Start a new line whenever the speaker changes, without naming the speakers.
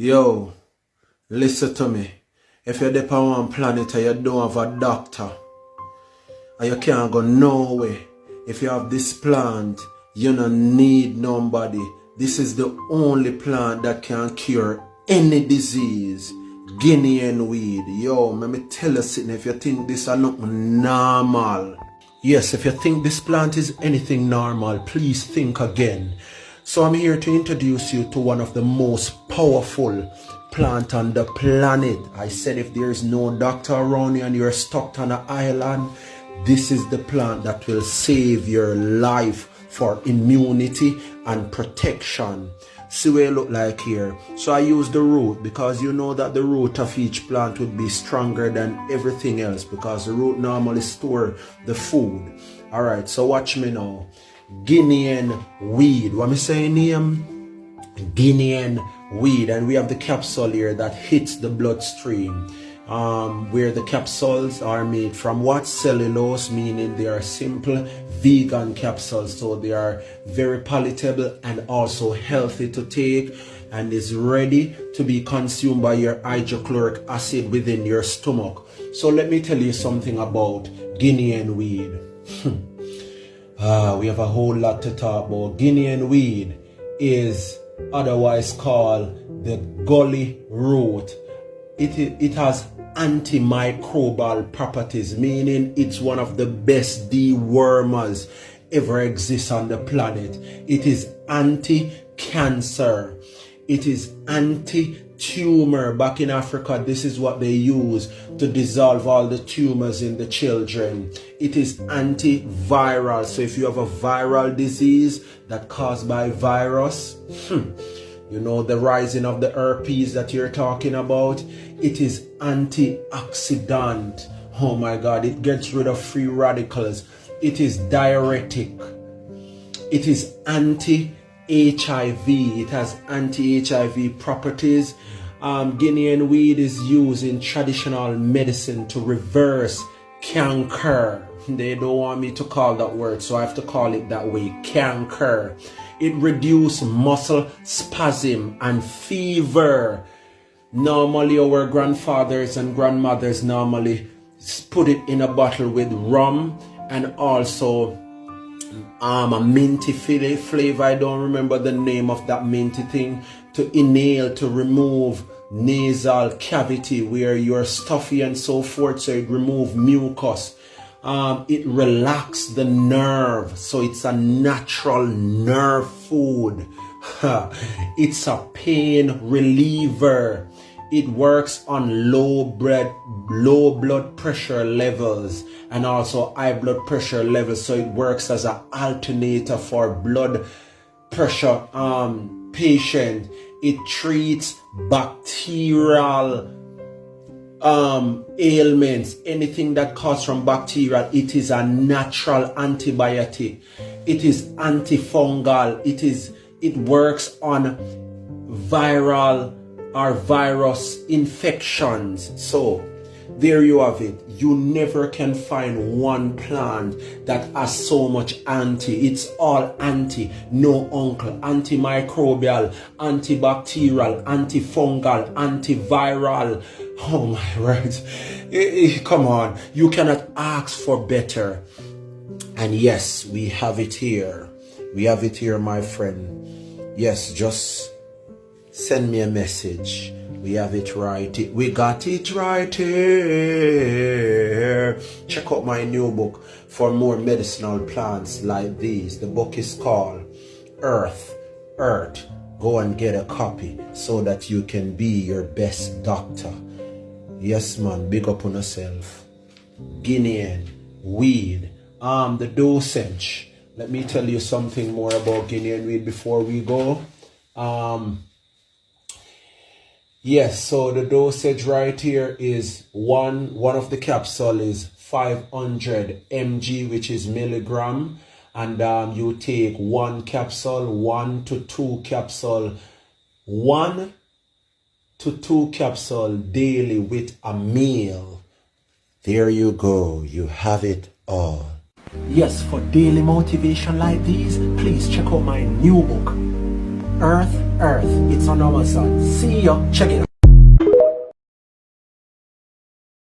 Yo, listen to me. If you're there on one planet and you don't have a doctor, and you can't go nowhere, if you have this plant, you don't need nobody. This is the only plant that can cure any disease. Guinean weed. Yo, let me tell you something. If you think this is not normal. Yes, if you think this plant is anything normal, please think again. So I'm here to introduce you to one of the most powerful plant on the planet. I said if there's no doctor around you and you're stuck on an island, this is the plant that will save your life for immunity and protection. See what it look like here. So I use the root because you know that the root of each plant would be stronger than everything else because the root normally store the food. Alright, so watch me now. Guinean weed. What am I saying name? Guinean weed. And we have the capsule here that hits the bloodstream. Where the capsules are made from what? Cellulose, meaning they are simple vegan capsules. So they are very palatable and also healthy to take and is ready to be consumed by your hydrochloric acid within your stomach. So let me tell you something about Guinean weed. We have a whole lot to talk about. Guinean weed is otherwise called the gully root. It has antimicrobial properties, meaning it's one of the best dewormers ever exists on the planet. It is anti-cancer. It is anti-tumor. Back in Africa, this is what they use to dissolve all the tumors in the children. It is antiviral. So if you have a viral disease that caused by virus, you know, the rising of the herpes that you're talking about, it is antioxidant. Oh my God, it gets rid of free radicals. It is diuretic. It is anti-HIV. It has anti-HIV properties. Guinean weed is used in traditional medicine to reverse cancer. They don't want me to call that word, so I have to call it that way, cancer. It reduces muscle spasm and fever. Normally our grandfathers and grandmothers normally put it in a bottle with rum and also a minty flavor. I don't remember the name of that minty thing, to inhale to remove nasal cavity where you're stuffy and so forth, so it remove mucus. It relaxes the nerve, so it's a natural nerve food. It's a pain reliever. It works on low blood pressure levels and also high blood pressure levels, so it works as an alternator for blood pressure patient. It treats bacterial ailments, anything that comes from bacteria. It is a natural antibiotic. It is antifungal. It works on viral or virus infections. So there you have it. You never can find one plant that has so much anti. It's all anti, no uncle. Antimicrobial, antibacterial, antifungal, antiviral. Oh my word. Come on. You cannot ask for better. And yes, we have it here. We have it here, my friend. Yes, just send me a message. We have it right here. We got it right here. Check out my new book for more medicinal plants like these. The book is called Earth. Go and get a copy so that you can be your best doctor. Yes, man. Big up on yourself. Guinean weed. The dosage. Let me tell you something more about Guinean weed before we go. Yes, so the dosage right here is one of the capsule is 500 mg, which is milligram, and you take one capsule, 1 to 2 capsule, 1 to 2 capsule daily with a meal. There you go, you have it all. Yes, for daily motivation like these, please check out my new book, Earth, Earth. It's on our side. See ya. Check it out.